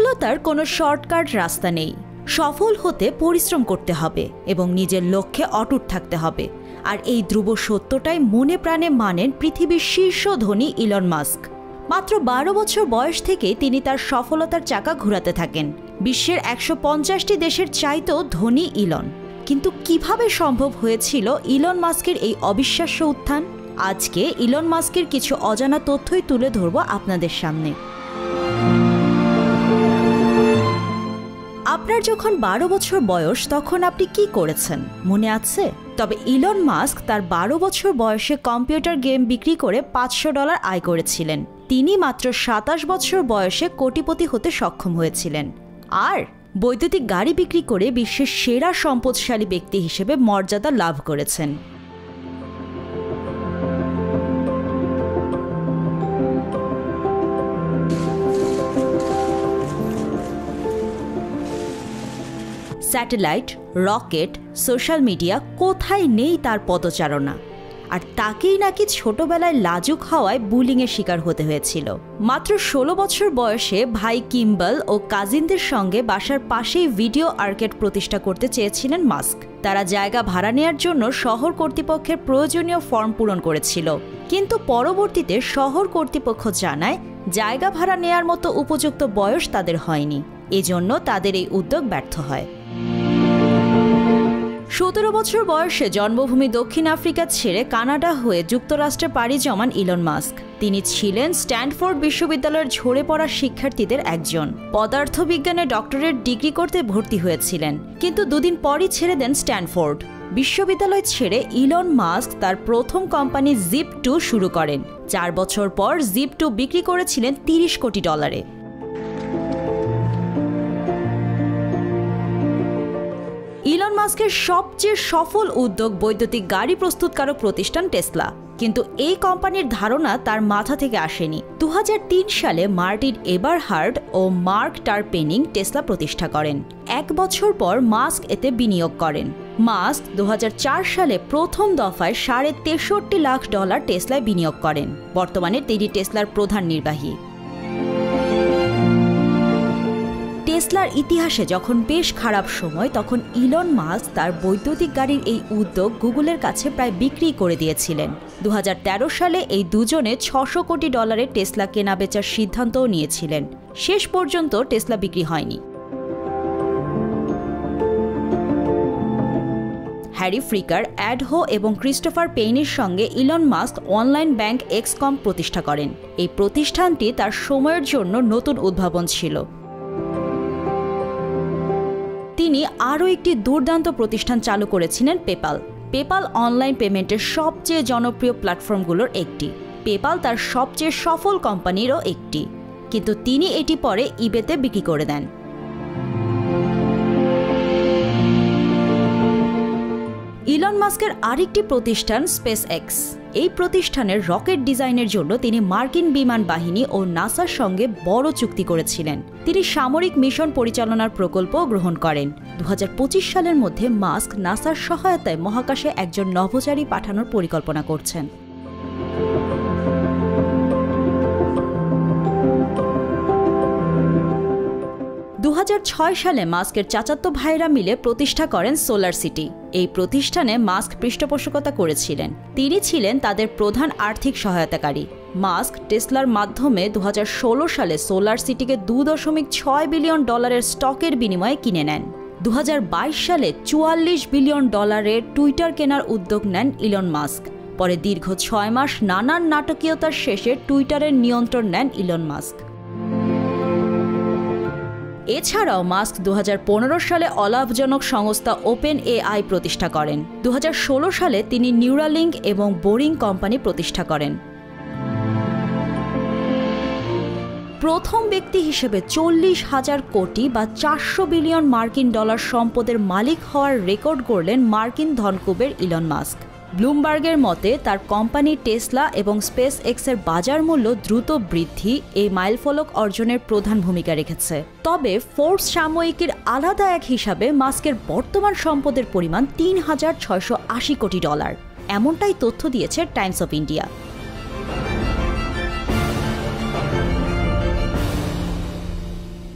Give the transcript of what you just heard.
সফলতার কোনো শর্টকাট রাস্তা নেই। সফল হতে পরিশ্রম করতে হবে এবং নিজের লক্ষ্যে অটুট থাকতে হবে। আর এই ধ্রুব সত্যটাই মনে প্রাণে মানেন পৃথিবীর শীর্ষ ধনী ইলন মাস্ক। মাত্র 12 বছর বয়স থেকে তিনি তার সফলতার চাকা ঘোরাতে থাকেন। বিশ্বের 150টি দেশের চাইতেও ধনী ইলন। কিন্তু কিভাবে সম্ভব হয়েছিল ইলন মাস্কের এই অবিশ্বাস্য উত্থান? আজকে ইলন মাস্কের কিছু অজানা তথ্যই তুলে ধরব আপনাদের সামনে। আপনার যখন 12 বছর বয়স তখন আপনি কি করেছেন মনে আছে? তবে ইলন মাস্ক তার 12 বছর বয়সে কম্পিউটার গেম বিক্রি করে $500 আয় করেছিলেন। তিনি মাত্র 27 বছর বয়সে কোটিপতি হতে সক্ষম হয়েছিলেন আর বৈদ্যুতিক গাড়ি বিক্রি করে বিশ্বের সেরা সম্পদশালী ব্যক্তি হিসেবে মর্যাদা লাভ করেছেন। স্যাটেলাইট, রকেট, সোশ্যাল মিডিয়া কোথায় নেই তার পদচারণা। আর তাকেই নাকি ছোটবেলায় লাজুক হওয়ায় বুলিংয়ের শিকার হতে হয়েছিল। মাত্র 16 বছর বয়সে ভাই কিম্বল ও কাজিনদের সঙ্গে বাসার পাশেই ভিডিও আর্কেড প্রতিষ্ঠা করতে চেয়েছিলেন মাস্ক। তারা জায়গা ভাড়া নেওয়ার জন্য শহর কর্তৃপক্ষের প্রয়োজনীয় ফর্ম পূরণ করেছিল, কিন্তু পরবর্তীতে শহর কর্তৃপক্ষ জানায় জায়গা ভাড়া নেয়ার মতো উপযুক্ত বয়স তাদের হয়নি। এজন্য তাদের এই উদ্যোগ ব্যর্থ হয়। 17 বছর বয়সে জন্মভূমি দক্ষিণ আফ্রিকা ছেড়ে কানাডা হয়ে যুক্তরাষ্ট্রে পাড়ি জমান ইলন মাস্ক। তিনি ছিলেন স্ট্যানফোর্ড বিশ্ববিদ্যালয়ের ঝরে পড়া শিক্ষার্থীদের একজন। পদার্থবিজ্ঞানে ডক্টরেট ডিগ্রি করতে ভর্তি হয়েছিলেন, কিন্তু দুদিন পরই ছেড়ে দেন স্ট্যানফোর্ড বিশ্ববিদ্যালয় ছেড়ে ইলন মাস্ক তার প্রথম কোম্পানি Zip2 শুরু করেন। 4 বছর পর Zip2 বিক্রি করেছিলেন $30 কোটি। ইলন মাস্কের সবচেয়ে সফল উদ্যোগ বৈদ্যুতিক গাড়ি প্রস্তুতকারক প্রতিষ্ঠান টেসলা। কিন্তু এই কোম্পানির ধারণা তার মাথা থেকে আসেনি। 2003 সালে মার্টিন এবারহার্ড ও মার্ক টারপেনিং টেসলা প্রতিষ্ঠা করেন। 1 বছর পর মাস্ক এতে বিনিয়োগ করেন। মাস্ক 2004 সালে প্রথম দফায় $63.5 লাখ টেসলায় বিনিয়োগ করেন। বর্তমানে তিনি টেসলার প্রধান নির্বাহী। টেসলার ইতিহাসে যখন বেশ খারাপ সময়, তখন ইলন মাস্ক তার বৈদ্যুতিক গাড়ির এই উদ্যোগ গুগলের কাছে প্রায় বিক্রি করে দিয়েছিলেন। 2013 সালে এই দুজনে $600 কোটি টেসলা কেনা বেচার সিদ্ধান্তও নিয়েছিলেন। শেষ পর্যন্ত টেসলা বিক্রি হয়নি। হ্যারি ফ্রিকার, অ্যাডহো এবং ক্রিস্টোফার পেইনের সঙ্গে ইলন মাস্ক অনলাইন ব্যাংক এক্সকম প্রতিষ্ঠা করেন। এই প্রতিষ্ঠানটি তার সময়ের জন্য নতুন উদ্ভাবন ছিল। তিনি আরও একটি দুর্দান্ত প্রতিষ্ঠান চালু করেছিলেন, পেপাল। পেপাল অনলাইন পেমেন্টের সবচেয়ে জনপ্রিয় প্ল্যাটফর্মগুলোর একটি। পেপাল তার সবচেয়ে সফল কোম্পানিরও একটি, কিন্তু তিনি এটি পরে ইবেতে বিক্রি করে দেন। ইলন মাস্কের আরেকটি প্রতিষ্ঠান স্পেস এক্স। এই প্রতিষ্ঠানের রকেট ডিজাইনের জন্য তিনি মার্কিন বিমান বাহিনী ও নাসার সঙ্গে বড় চুক্তি করেছিলেন। তিনি সামরিক মিশন পরিচালনার প্রকল্প গ্রহণ করেন। 2025 সালের মধ্যে মাস্ক নাসার সহায়তায় মহাকাশে একজন নভোচারী পাঠানোর পরিকল্পনা করছেন। 2006 সালে মাস্কের চাচাতো ভাইরা মিলে প্রতিষ্ঠা করেন সোলার সিটি। এই প্রতিষ্ঠানে মাস্ক পৃষ্ঠপোষকতা করেছিলেন। তিনি ছিলেন তাদের প্রধান আর্থিক সহায়তাকারী। মাস্ক টেসলার মাধ্যমে 2016 সালে সোলার সিটিকে $2.6 বিলিয়ন স্টকের বিনিময়ে কিনে নেন। 2022 সালে $44 বিলিয়ন টুইটার কেনার উদ্যোগ নেন ইলন মাস্ক। পরে দীর্ঘ 6 মাস নানান নাটকীয়তার শেষে টুইটারের নিয়ন্ত্রণ নেন ইলন মাস্ক। এছাড়াও মাস্ক 2015 সালে অলাভজনক সংস্থা ওপেন এআই প্রতিষ্ঠা করেন। 2016 সালে তিনি নিউরালিঙ্ক এবং বোরিং কোম্পানি প্রতিষ্ঠা করেন। প্রথম ব্যক্তি হিসেবে 40,000 কোটি বা $400 বিলিয়ন সম্পদের মালিক হওয়ার রেকর্ড গড়লেন মার্কিন ধনকুবের ইলন মাস্ক। ব্লুমবার্গের মতে তার কোম্পানি টেসলা এবং স্পেস এক্সের বাজার মূল্য দ্রুত বৃদ্ধি এই মাইলফলক অর্জনের প্রধান ভূমিকা রেখেছে। তবে ফোর্বস সাময়িকীর আলাদা এক হিসাবে মাস্কের বর্তমান সম্পদের পরিমাণ $3,680 কোটি। এমনটাই তথ্য দিয়েছে টাইমস অফ ইন্ডিয়া।